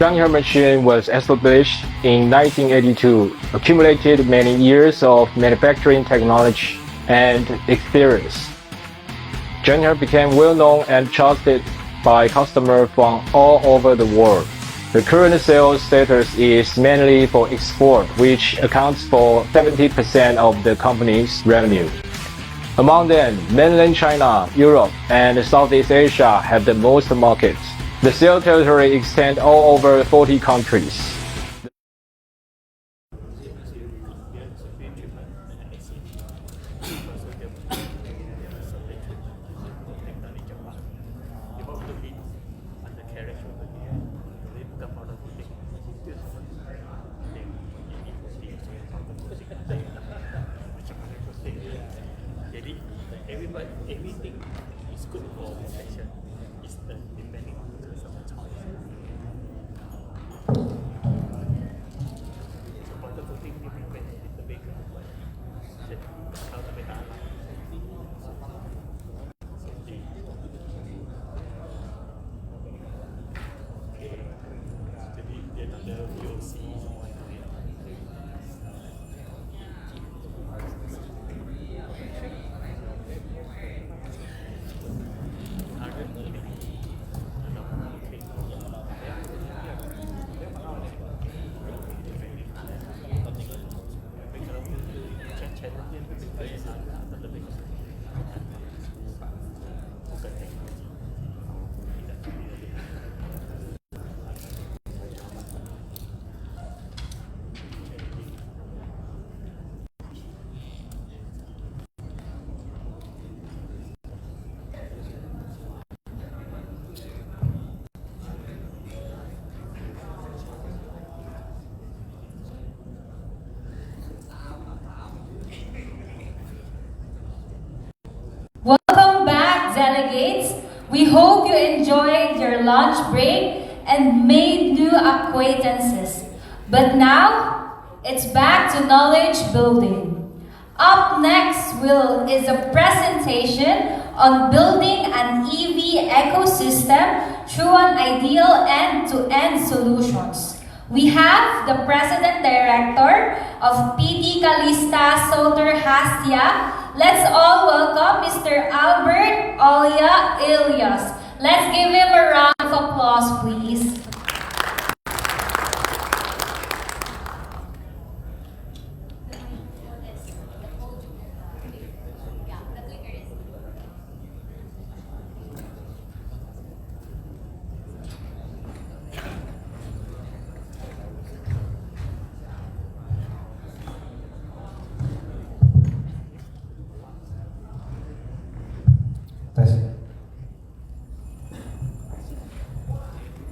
Zhanghe Machine was established in 1982, accumulated many years of manufacturing technology and experience. Zhanghe became well-known and trusted by customers from all over the world. The current sales status is mainly for export, which accounts for 70% of the company's revenue. Among them, mainland China, Europe, and Southeast Asia have the most markets. The sales territory extends all over 40 countries. Everything is good for protection. It's depending on the customer choice. So wonderful thing you prepare a little bit but how to make that. Jadi dia ada VOC semua itu ya. Welcome back, delegates. We hope you enjoyed your lunch break and made new acquaintances. But now, it's back to knowledge building. Up next is a presentation on building an EV ecosystem through an ideal end-to-end solutions. We have the President Director of PT Kalista Soter Hastia. Let's all welcome Mr. Albert Olia Elias. Let's give him a round of applause, please.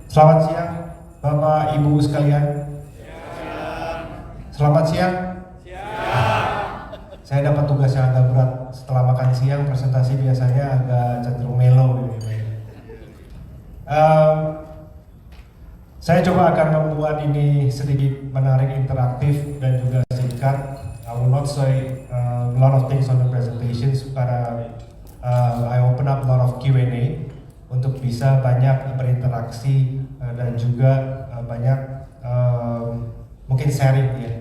Selamat siang, Bapak Ibu sekalian. Selamat siang. Saya dapat tugas yang agak berat setelah makan siang. Presentasi biasanya agak cenderung melo. Saya coba akan membuat ini sedikit menarik, interaktif, dan juga singkat. I will not say a lot of things on the presentations, but I open up a lot of Q&A untuk bisa banyak berinteraksi dan juga banyak mungkin sharing ya.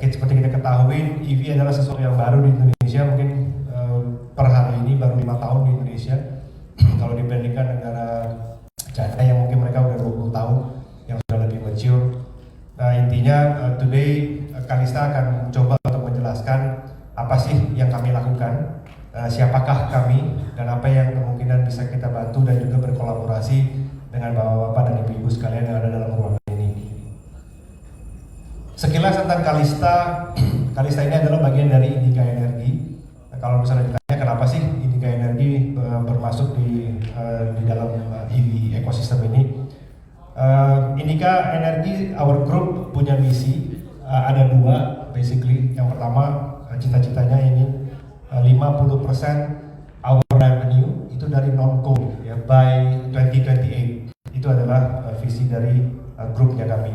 Seperti kita ketahui, EV adalah sesuatu yang baru di Indonesia, mungkin per hari ini baru 5 tahun di Indonesia. Kalau dibandingkan negara China yang mungkin mereka udah 20 tahun, yang sudah lebih mature. Nah, intinya today Kalista akan coba untuk menjelaskan apa sih yang kami lakukan, siapakah kami, dan apa yang kemungkinan bisa kita bantu dan juga berkolaborasi dengan bapak-bapak dan ibu-ibu sekalian yang ada dalam ruangan ini. Sekilas tentang Kalista, Kalista ini adalah bagian dari Indica Energy. Nah, kalau misalnya ditanya kenapa sih Indica Energy bermasuk di dalam EV ekosistem ini, Indica Energy, our group punya misi, ada dua basically. Yang pertama, cita-citanya ini 50% our revenue itu dari non-coal ya, by 2028. Itu adalah visi dari grupnya kami.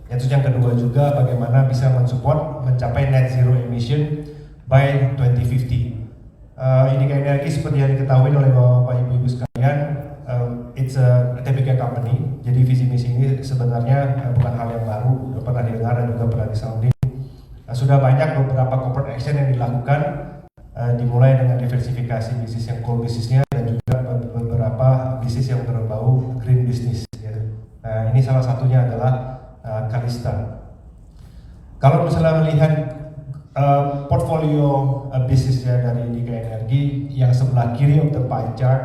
Terus yang kedua juga bagaimana bisa mensupport mencapai net zero emission by 2050. Indika Energi seperti yang diketahui oleh Bapak Ibu sekalian, it's a TPK company. Jadi visi misi ini sebenarnya bukan hal yang baru, sudah pernah didengar dan juga pernah disounding. Sudah banyak beberapa corporate action yang dilakukan, dimulai dengan diversifikasi bisnis yang core bisnisnya dan juga beberapa bisnis yang berbau green business. Ya. Ini salah satunya adalah Kalista. Kalau misalnya melihat portfolio bisnisnya dari Indika Energi yang sebelah kiri of the pie chart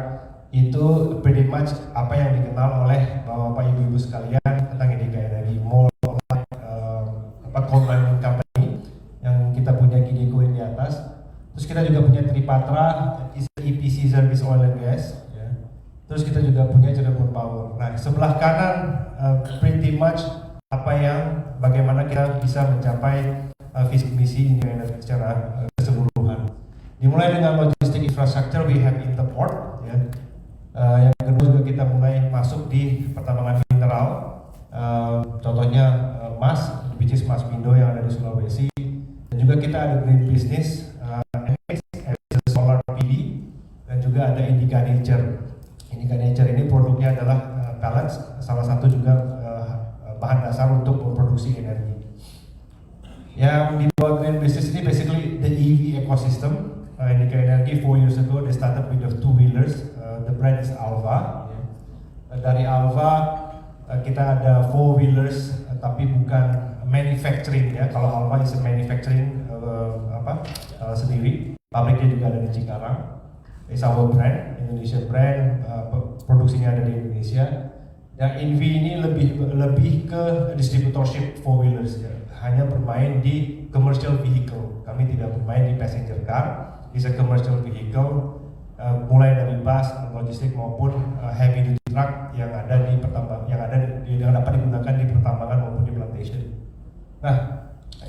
itu pretty much apa yang dikenal oleh Bapak Ibu sekalian tentang Indika Energi, more like coal mining company yang kita punya Gideco di atas. Terus kita juga punya Tripatra, is EPC service oil and gas. Ya. Terus kita juga punya Cirebon Power. Nah sebelah kanan pretty much apa yang bagaimana kita bisa mencapai visi misi Indika Energi secara keseluruhan. Dimulai dengan logistik infrastructure, we have Interport. Ya. Yang kedua juga kita mulai masuk di pertambangan mineral. Contohnya emas, which is Mas Mindo yang ada di Sulawesi. Dan juga kita ada green business, solar PV, dan juga ada Indika Nature. Indika Nature ini produknya adalah pellets, salah satu juga bahan dasar untuk memproduksi energi. Yang di bawah green business ini basically the EV ecosystem. Indika Energi 4 years ago they started with the two-wheelers. The brand is Alva. Dari Alva kita ada four-wheelers tapi bukan manufacturing ya. Kalau Alva is a manufacturing sendiri. Pabriknya juga ada di Cikarang. It's our brand, Indonesia brand, produksinya ada di Indonesia. Yang EV ini lebih ke distributorship four-wheelers ya. Hanya bermain di commercial vehicle. Kami tidak bermain di passenger car. It's a commercial vehicle, mulai dari bus, logistik maupun heavy duty truck yang ada di yang dapat digunakan di pertambangan maupun di plantation. Nah,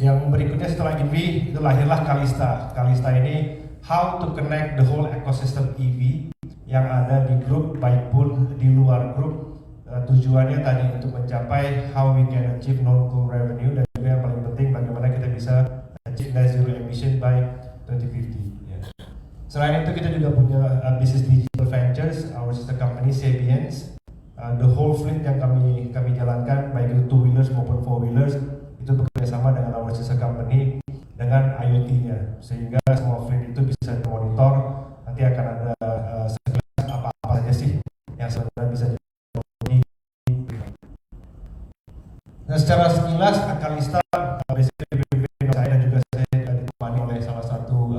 yang berikutnya setelah EV itu lahirlah Kalista. Kalista ini how to connect the whole ecosystem EV yang ada di grup maupun di luar grup. Tujuannya tadi untuk mencapai how we can achieve non-coal revenue dan juga yang paling penting bagaimana kita bisa achieve net zero emission by 2050. Selain itu kita juga punya business digital ventures, our sister company Sapiens. The whole fleet yang kami jalankan baik itu two-wheelers maupun four-wheelers itu bekerjasama dengan our sister company dengan IoT-nya sehingga semua fleet itu bisa dimonitor. Nanti akan ada sekilas apa saja sih yang sebenarnya bisa Nah secara sekilas Kalista basically saya dan juga saya ditemani oleh salah satu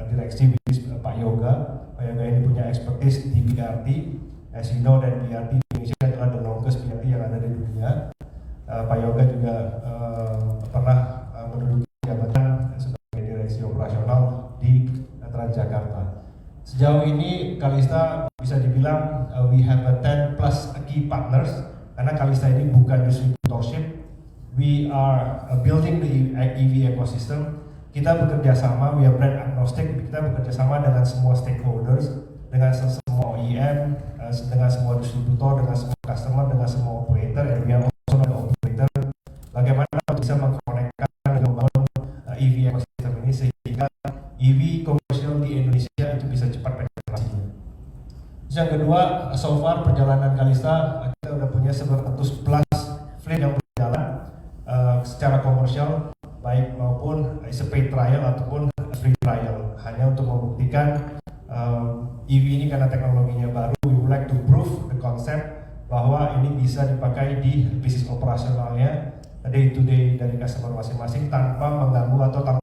direksi Pak Yoga. Pak Yoga ini punya expertise di BRT. As you know, dan BRT Indonesia adalah the longest BRT yang ada di dunia. Pak Yoga juga pernah menduduki jabatan sebagai direksi operasional di Transjakarta. Sejauh ini Kalista bisa dibilang we have a 10 plus key partners karena Kalista ini bukan distributorship. We are building the EV ecosystem. Kita bekerja sama, we are brand agnostic. Kita bekerja sama dengan semua stakeholders, dengan semua OEM, dengan semua distributor, dengan semua customer, dengan semua operator, and we are also the operator. Bagaimana bisa mengkonekkan dan membangun EV ecosystem ini sehingga EV komersial di Indonesia itu bisa cepat penetrasinya. Terus yang kedua, so far perjalanan Kalista kita udah punya 900 plus fleet yang berjalan secara komersial, baik maupun paid trial ataupun free trial, hanya untuk membuktikan EV ini karena teknologinya baru. We would like to prove the concept bahwa ini bisa dipakai di bisnis operasionalnya day to day dari customer masing-masing tanpa mengganggu atau tanpa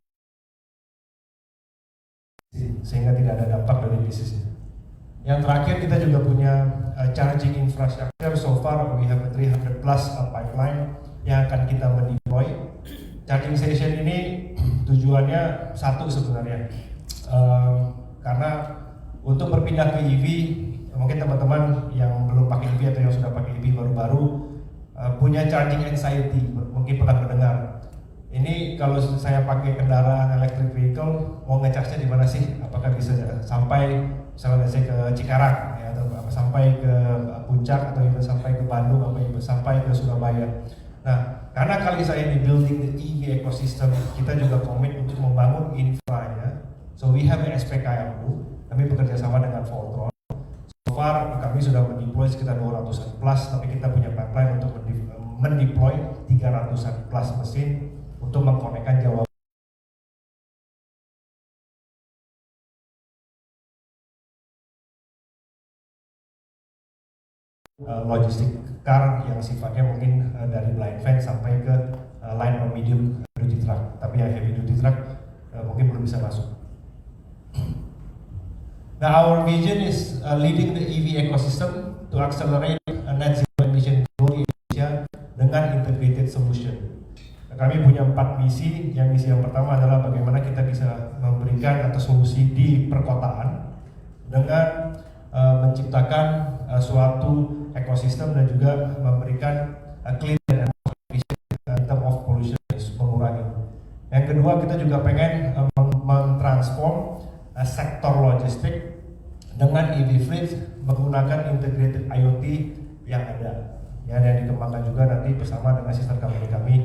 sehingga tidak ada dampak dari bisnisnya. Yang terakhir kita juga punya charging infrastructure. So far we have a 300 plus pipeline yang akan kita mendeploy. Charging station ini tujuannya satu sebenarnya, karena untuk berpindah ke EV, mungkin teman-teman yang belum pakai EV atau yang sudah pakai EV baru-baru punya charging anxiety, mungkin pernah mendengar. Ini kalau saya pakai kendaraan electric vehicle, mau ngecasnya di mana sih? Apakah bisa sampai misalnya saya ke Cikarang, ya, atau sampai ke Puncak, atau even sampai ke Bandung, atau even sampai ke Surabaya? Nah, karena kali saya ini building the EV ecosystem, kita juga komit untuk membangun infranya So we have a SPKLU, kami bekerja sama dengan Voltron. So far kami sudah mendeploy sekitar 200-an plus, tapi kita punya pipeline untuk mendeploy 300-an plus mesin untuk mengkonekkan Jawa logistik car yang sifatnya mungkin dari blind van sampai ke line or medium duty truck, tapi yang heavy duty truck mungkin belum bisa masuk. Now our vision is leading the EV ecosystem to accelerate net zero emission goal in Indonesia dengan integrated solution. Kami punya 4 misi. Yang misi yang pertama adalah bagaimana kita bisa memberikan atau solusi di perkotaan dengan menciptakan suatu ekosistem dan juga memberikan clean and efficient in terms of pollution, mengurangi. Yang kedua, kita juga pengen mentransform sektor logistik dengan EV fleet menggunakan integrated IoT yang ada, yang dikembangkan juga nanti bersama dengan sister company kami.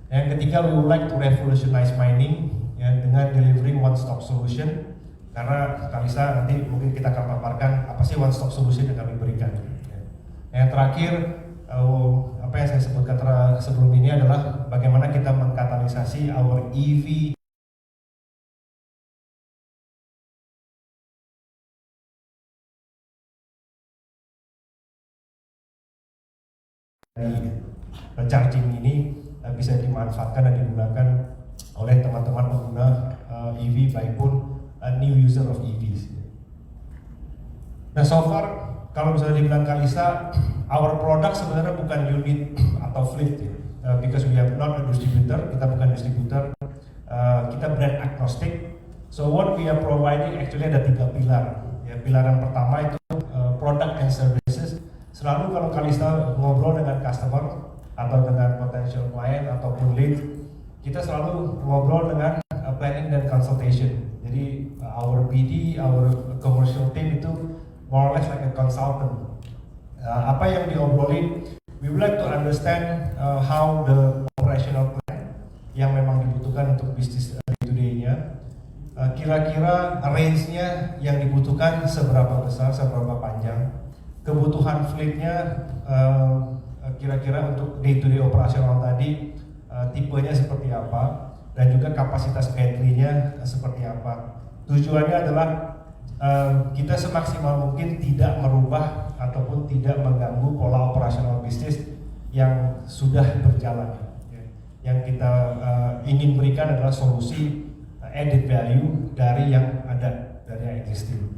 Yang ketiga, we would like to revolutionize mining ya, dengan delivering one-stop solution. Karena Kalista nanti mungkin kita akan paparkan apa sih one stop solution yang kami berikan. Yang terakhir, apa yang saya sebutkan sebelum ini adalah bagaimana kita mengkatalisasi our EV charging ini bisa dimanfaatkan dan digunakan oleh teman-teman pengguna EV maupun new user of EVs. Nah, so far kalau misalnya dibilang Kalista, our product sebenarnya bukan unit atau fleet ya. Because we are not a distributor, kita bukan distributor, kita brand agnostic. So what we are providing actually ada 3 pilar. Ya, pilar yang pertama itu product and services. Selalu kalau Kalista ngobrol dengan customer atau dengan potential client ataupun lead, kita selalu ngobrol dengan planning dan consultation. Jadi our BD, our commercial team itu more or less like a consultant. Apa yang diobrolin, we would like to understand how the operational plan yang memang dibutuhkan untuk bisnis day-to-day-nya, kira-kira range-nya yang dibutuhkan seberapa besar, seberapa panjang, kebutuhan fleet-nya kira-kira untuk day-to-day operasional tadi tipenya seperti apa, dan juga kapasitas baterai-nya seperti apa. Tujuannya adalah kita semaksimal mungkin tidak merubah ataupun tidak mengganggu pola operasional bisnis yang sudah berjalan. Yang kita ingin berikan adalah solusi added value dari yang ada, dari yang existing.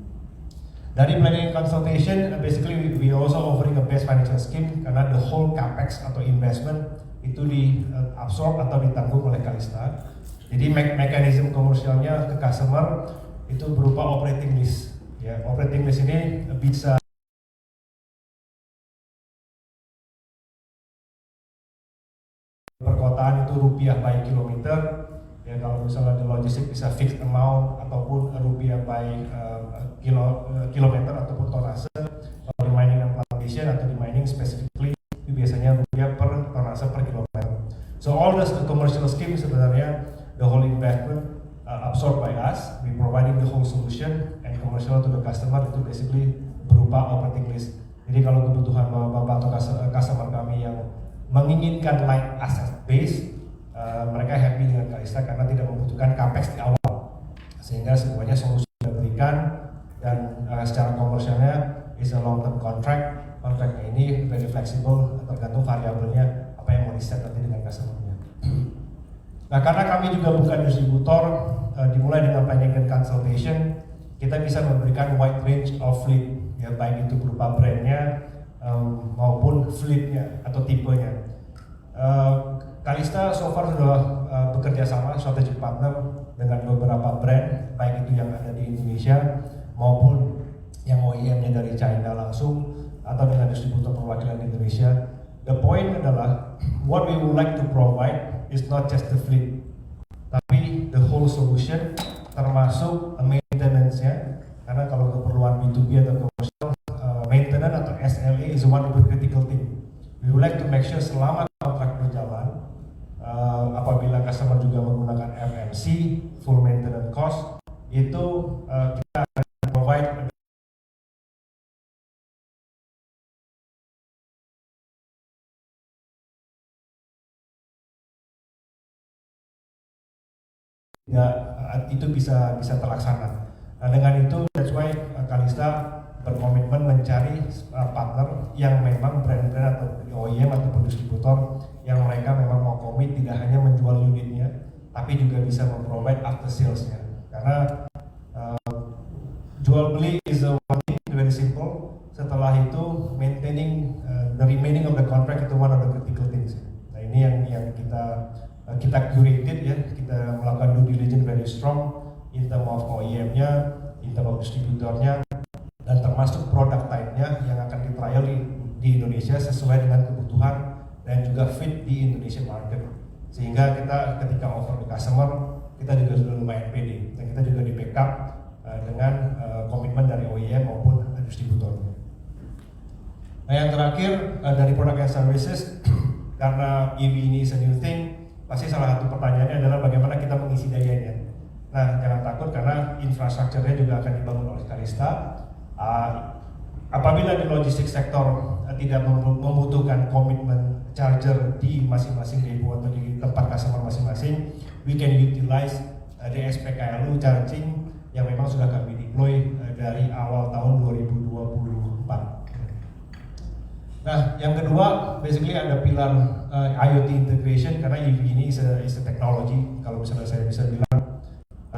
Dari planning consultation, basically we also offering a best financial scheme karena the whole capex atau investment itu diabsorb atau ditanggung oleh Kalista. Jadi mekanisme komersialnya ke customer itu berupa operating lease. Ya, operating lease ini bisa perkotaan itu rupiah by kilometer. Ya, kalau misalnya di logistik bisa fixed amount ataupun rupiah by kilometer ataupun tonase. Kalau di mining and plantation atau di mining specifically itu biasanya rupiah per tonase per kilometer. So all the commercial scheme sebenarnya the whole investment absorbed by us. We providing the whole solution and commercial to the customer itu basically berupa operating lease. Jadi kalau kebutuhan bapak atau customer kami yang menginginkan light asset base, mereka happy dengan Kalista karena tidak membutuhkan capex di awal, sehingga semuanya solusi diberikan dan secara komersialnya is a long term contract. Kontraknya ini very flexible, tergantung variabelnya apa yang mau di set nanti dengan customernya. Nah, karena kami juga bukan distributor, dimulai dengan planning dan consultation, kita bisa memberikan wide range of fleet, ya baik itu berupa brandnya maupun fleetnya atau tipenya. Kalista so far sudah bekerja sama strategic partner dengan beberapa brand, baik itu yang ada di Indonesia maupun yang OEM-nya dari China langsung atau dengan distributor perwakilan Indonesia. The point adalah what we would like to provide is not just the fleet, tapi the whole solution termasuk maintenance-nya. Karena kalau keperluan B2B atau commercial, maintenance atau SLA is one of the critical thing. We would like to make sure selama kontrak berjalan, apabila customer juga menggunakan FMC, full maintenance itu bisa terlaksana. Nah, dengan itu that's why Kalista berkomitmen mencari partner yang memang brand-brand atau OEM ataupun distributor yang mereka memang mau komit tidak hanya menjual unitnya, tapi juga bisa memprovide after salesnya. Karena jual beli is one thing, very simple. Setelah itu maintaining the remaining of the contract itu one of the critical things. Nah, ini yang kita curated ya, kita melakukan due diligence very strong in term of OEM-nya, in term of distributornya, dan termasuk produk type-nya yang akan di-trial di Indonesia sesuai dengan kebutuhan dan juga fit di Indonesia market. Sehingga kita ketika offer ke customer, kita juga sudah lumayan pede dan kita juga di backup dengan komitmen dari OEM maupun distributor. Nah, yang terakhir dari product and services, karena EV ini is a new thing, pasti salah satu pertanyaannya adalah bagaimana kita mengisi dayanya. Nah, jangan takut karena infrastrukturnya juga akan dibangun oleh Kalista. Apabila di logistik sektor tidak membutuhkan komitmen charger di masing-masing depo atau di tempat customer masing-masing, we can utilize the SPKLU charging yang memang sudah kami deploy dari awal tahun 2024. Nah, yang kedua, basically ada pilar IoT integration karena EV ini is a technology. Kalau misalnya saya bisa bilang,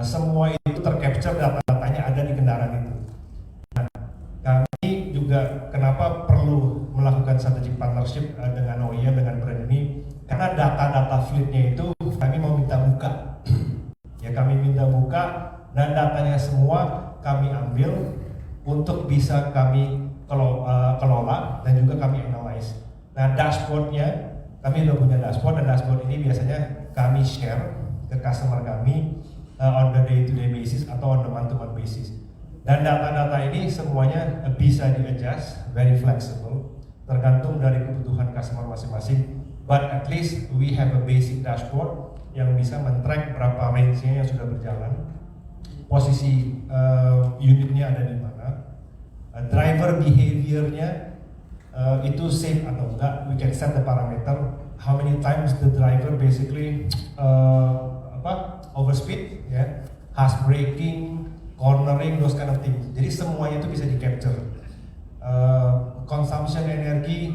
semua itu tercapture data-datanya ada di kendaraan itu. Nah, kami juga kenapa perlu melakukan strategic partnership dengan OEM, dengan brand ini, karena data-data fleetnya itu kami mau minta buka. Ya, kami minta buka dan datanya semua kami ambil untuk bisa kami kelola dan juga kami analyze. Nah, dashboardnya kami sudah punya dashboard dan dashboard ini biasanya kami share ke customer kami on the day-to-day basis atau on the month-to-month basis. Dan data-data ini semuanya bisa di-adjust, very flexible, tergantung dari kebutuhan customer masing-masing. But at least we have a basic dashboard yang bisa men-track berapa range-nya yang sudah berjalan, posisi unitnya ada di mana, driver behavior-nya itu safe atau enggak. We can set the parameter how many times the driver basically overspeed, ya, harsh braking, cornering, those kind of things. Jadi semuanya itu bisa di capture. Consumption energi